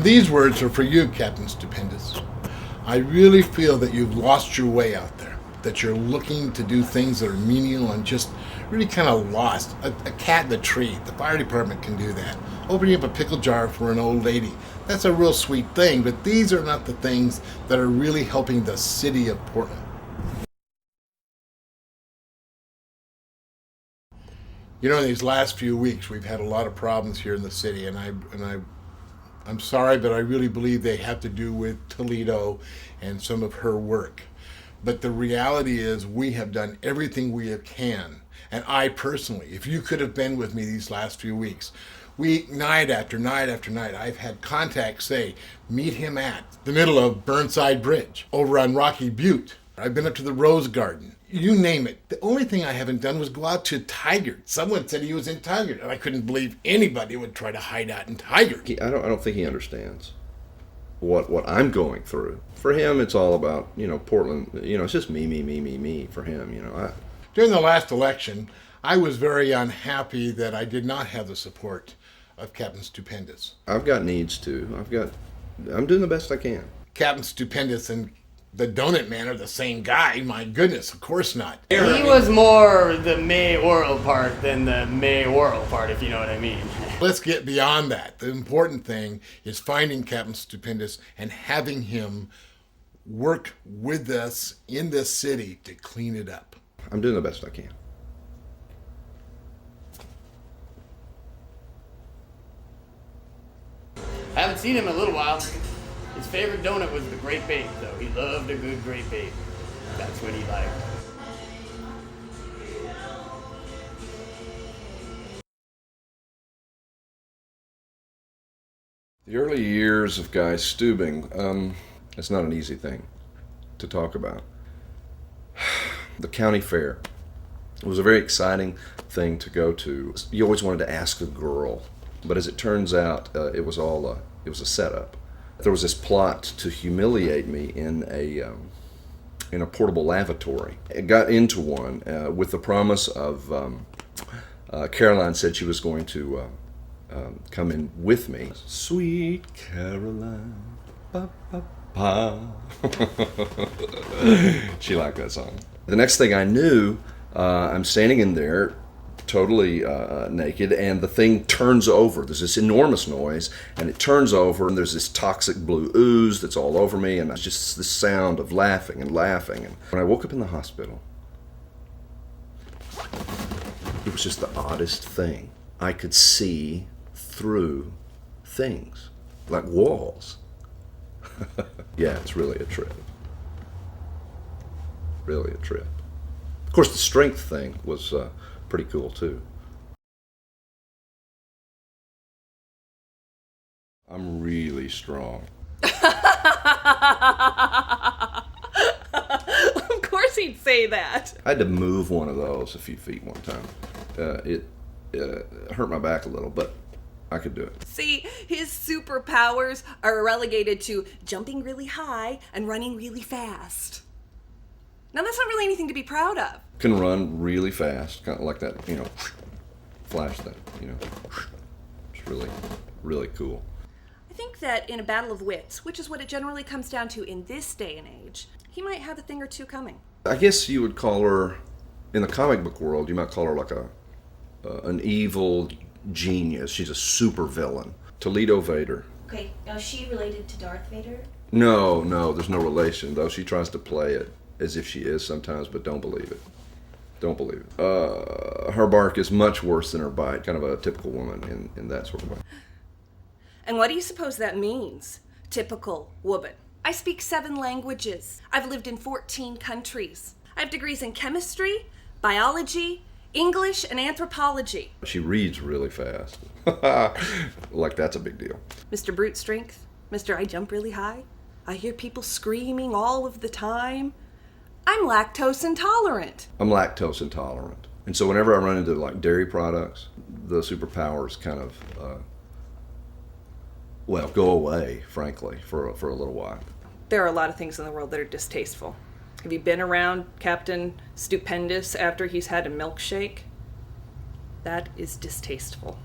These words are for you, Captain Stoopendis. I really feel that you've lost your way out there, that you're looking to do things that are menial and just really kind of lost. A cat in a tree. The fire department can do that. Opening up a pickle jar for an old lady. That's a real sweet thing, but these are not the things that are really helping the city of Portland. You know, in these last few weeks, we've had a lot of problems here in the city, and I'm sorry, but I really believe they have to do with Toledo and some of her work. But the reality is we have done everything we can. And I personally, if you could have been with me these last few weeks, night after night after night, I've had contacts say, meet him at the middle of Burnside Bridge, over on Rocky Butte. I've been up to the Rose Garden. You name it. The only thing I haven't done was go out to Tigard. Someone said he was in Tigard, and I couldn't believe anybody would try to hide out in Tigard. I don't think he understands what I'm going through. For him, it's all about, Portland. It's just me for him. During the last election, I was very unhappy that I did not have the support of Captain Stoopendis. I've got needs too. I'm doing the best I can. Captain Stoopendis and the Donut Man are the same guy. My goodness, of course not. He was more the mayoral part than the mayoral part, if you know what I mean. Let's get beyond that. The important thing is finding Captain Stoopendis and having him work with us in this city to clean it up. I'm doing the best I can. I haven't seen him in a little while. His favorite donut was the grape bait, though. He loved a good grape bait. That's what he liked. The early years of Guy Steubing, it's not an easy thing to talk about. The county fair. It was a very exciting thing to go to. You always wanted to ask a girl, but as it turns out, it was a setup. There was this plot to humiliate me in a portable lavatory. I got into one with the promise of Caroline said she was going to come in with me. Sweet Caroline, ba ba ba. She liked that song. The next thing I knew, I'm standing in there, totally naked, and the thing turns over. There's this enormous noise, and it turns over, and there's this toxic blue ooze that's all over me, and it's just the sound of laughing and laughing. And when I woke up in the hospital, it was just the oddest thing. I could see through things, like walls. Yeah, it's really a trip. Really a trip. Of course, the strength thing was pretty cool too. I'm really strong. Of course he'd say that. I had to move one of those a few feet one time. It hurt my back a little, but I could do it. See, his superpowers are relegated to jumping really high and running really fast. Now, that's not really anything to be proud of. Can run really fast, kind of like that, flash thing, It's really, really cool. I think that in a battle of wits, which is what it generally comes down to in this day and age, he might have a thing or two coming. I guess you would call her, in the comic book world, you might call her like an evil genius. She's a super villain. Toledo Vader. Okay, now is she related to Darth Vader? No, there's no relation, though she tries to play it as if she is sometimes, but don't believe it. Don't believe it. Her bark is much worse than her bite, kind of a typical woman in that sort of way. And what do you suppose that means? Typical woman. I speak 7 languages. I've lived in 14 countries. I have degrees in chemistry, biology, English, and anthropology. She reads really fast. Like that's a big deal. Mr. Brute Strength, Mr. I Jump Really High. I hear people screaming all of the time. I'm lactose intolerant. I'm lactose intolerant. And so whenever I run into like dairy products, the superpowers kind of, go away, frankly, for a little while. There are a lot of things in the world that are distasteful. Have you been around Captain Stoopendis after he's had a milkshake? That is distasteful.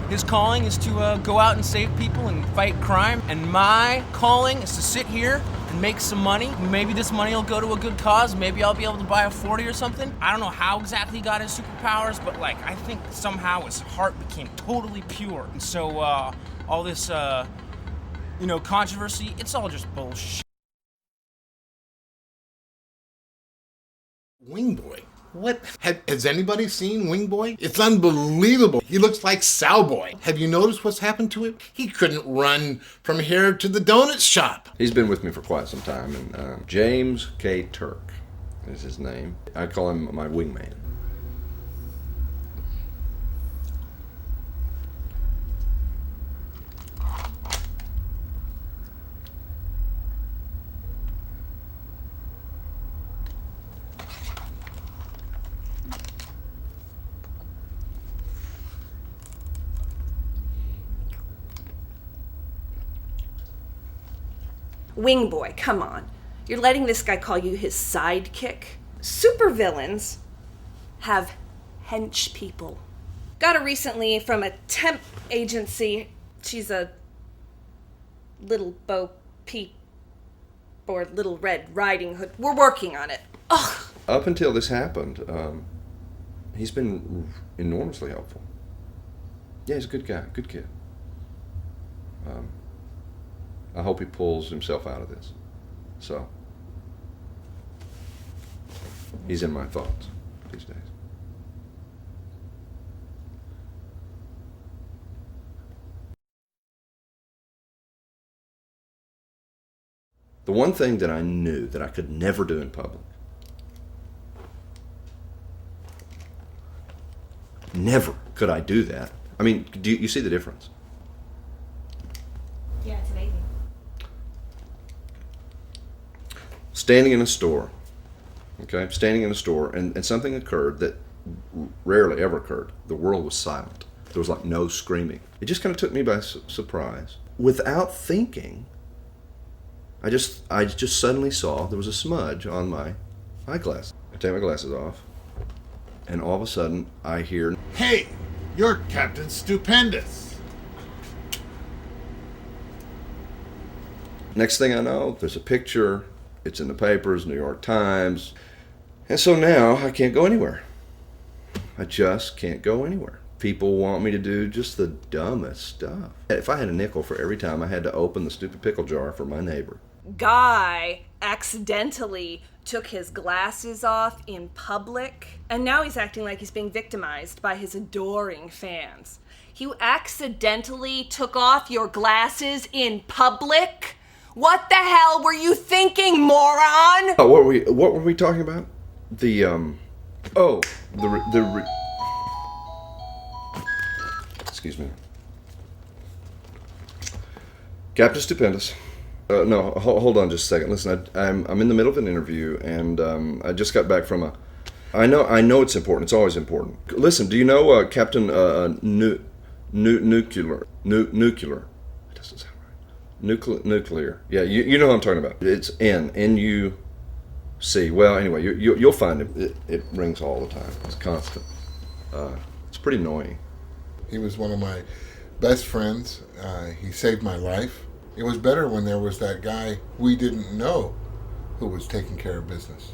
His calling is to go out and save people and fight crime, and my calling is to sit here and make some money. Maybe this money will go to a good cause. Maybe I'll be able to buy a 40 or something. I don't know how exactly he got his superpowers, but like, I think somehow his heart became totally pure. And so, all this, controversy, it's all just bullshit. Wing Boy. What? Has anybody seen Wing Boy? It's unbelievable. He looks like Sowboy. Have you noticed what's happened to him? He couldn't run from here to the donut shop. He's been with me for quite some time, and James K. Turk is his name. I call him my wingman. Wing Boy, come on. You're letting this guy call you his sidekick? Supervillains have hench people. Got her recently from a temp agency. She's a little Bo Peep or Little Red Riding Hood. We're working on it. Ugh. Up until this happened, he's been enormously helpful. Yeah, he's a good guy, good kid. I hope he pulls himself out of this. So, he's in my thoughts these days. The one thing that I knew that I could never do in public, never could I do that. I mean, do you see the difference? Yeah, it's amazing. Standing in a store, okay? Standing in a store, and something occurred that rarely ever occurred. The world was silent. There was like no screaming. It just kind of took me by surprise. Without thinking, I just suddenly saw there was a smudge on my eyeglass. I take my glasses off, and all of a sudden I hear, Hey, you're Captain Stoopendis. next thing I know, there's a picture. It's in the papers, New York Times. And so now I can't go anywhere. I just can't go anywhere. People want me to do just the dumbest stuff. If I had a nickel for every time I had to open the stupid pickle jar for my neighbor. Guy accidentally took his glasses off in public, and now he's acting like he's being victimized by his adoring fans. You accidentally took off your glasses in public? What the hell were you thinking, moron? Oh, what were we talking about? Excuse me. Captain Stoopendis. No, hold on just a second. Listen, I'm in the middle of an interview, and I just got back from I know it's important. It's always important. Listen, do you know Captain Nuclear? It doesn't sound right. Nuclear. Yeah, you know what I'm talking about. It's N-U-C. Well, anyway, you'll find it. It rings all the time. It's constant. It's pretty annoying. He was one of my best friends. He saved my life. It was better when there was that guy we didn't know who was taking care of business.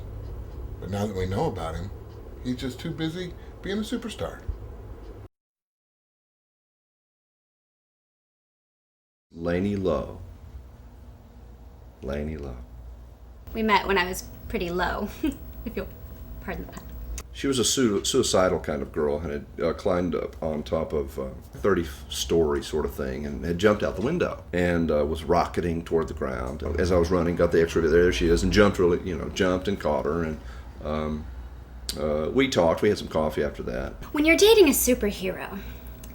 But now that we know about him, he's just too busy being a superstar. Lainey Lowe. We met when I was pretty low, if you'll pardon the pun. She was a suicidal kind of girl and had climbed up on top of a 30-story sort of thing and had jumped out the window and was rocketing toward the ground. As I was running, got the X-ray, there she is, and jumped and caught her. And we talked. We had some coffee after that. When you're dating a superhero,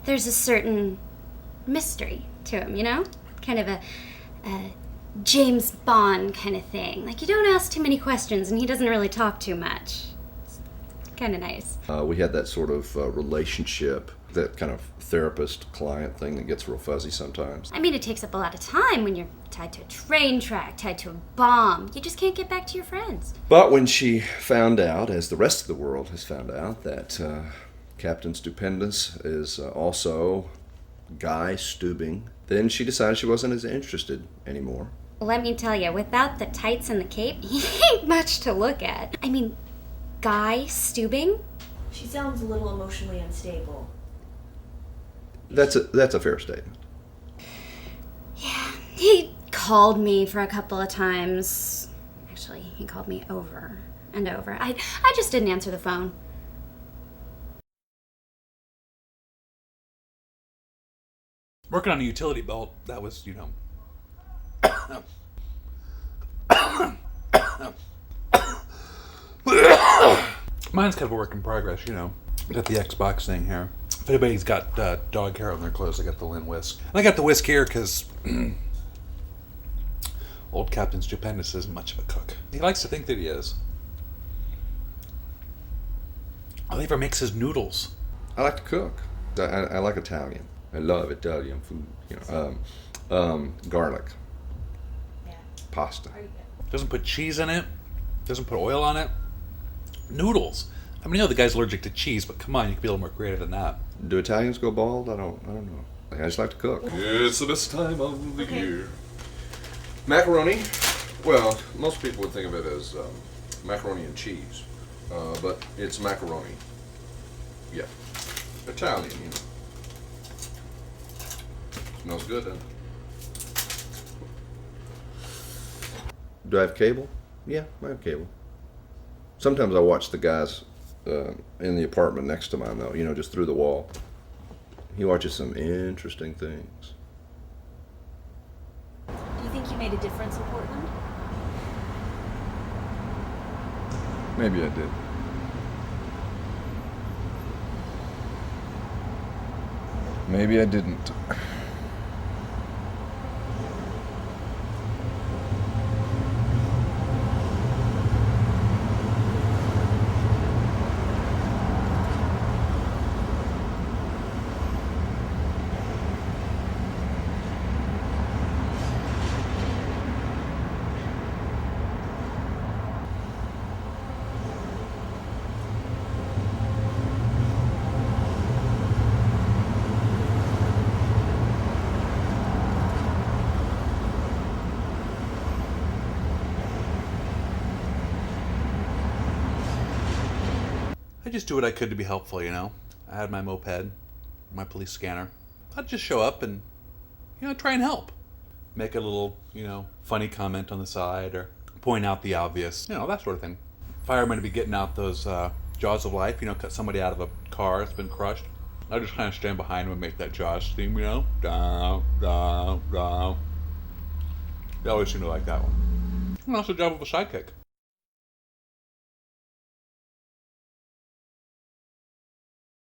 there's a certain mystery to him, you know? Kind of a James Bond kind of thing. Like, you don't ask too many questions and he doesn't really talk too much. Kind of nice. We had that sort of relationship, that kind of therapist-client thing that gets real fuzzy sometimes. I mean, it takes up a lot of time when you're tied to a train track, tied to a bomb. You just can't get back to your friends. But when she found out, as the rest of the world has found out, that Captain Stoopendis is also Guy Stooping. Then she decided she wasn't as interested anymore. Let me tell you, without the tights and the cape, he ain't much to look at. I mean, Guy Stooping? She sounds a little emotionally unstable. That's a fair statement. Yeah, he called me for a couple of times. Actually, he called me over and over. I just didn't answer the phone. Working on a utility belt, that was, mine's kind of a work in progress, Got the Xbox thing here. If anybody's got dog hair on their clothes, I got the Lin whisk. And I got the whisk here because old Captain Stoopendis isn't much of a cook. He likes to think that he is. All he ever makes is noodles. I like to cook. I like Italian. I love Italian food. Garlic, Yeah. pasta. Are you good? Doesn't put cheese in it. Doesn't put oil on it. Noodles. I mean, the guy's allergic to cheese, but come on, you can be a little more creative than that. Do Italians go bald? I don't know. I just like to cook. It's the best time of the year. Macaroni. Well, most people would think of it as macaroni and cheese, but it's macaroni. Yeah, Italian. Smells good, doesn't it? Do I have cable? Yeah, I have cable. Sometimes I watch the guys in the apartment next to mine, though, just through the wall. He watches some interesting things. Do you think you made a difference in Portland? Maybe I did. Maybe I didn't. I just do what I could to be helpful, I had my moped, my police scanner. I'd just show up and, try and help. Make a little, funny comment on the side or point out the obvious, that sort of thing. Firemen would be getting out those jaws of life, cut somebody out of a car that's been crushed. I just kind of stand behind them and make that Jaws theme, down, down, down. They always seem to like that one. And that's the job of a sidekick.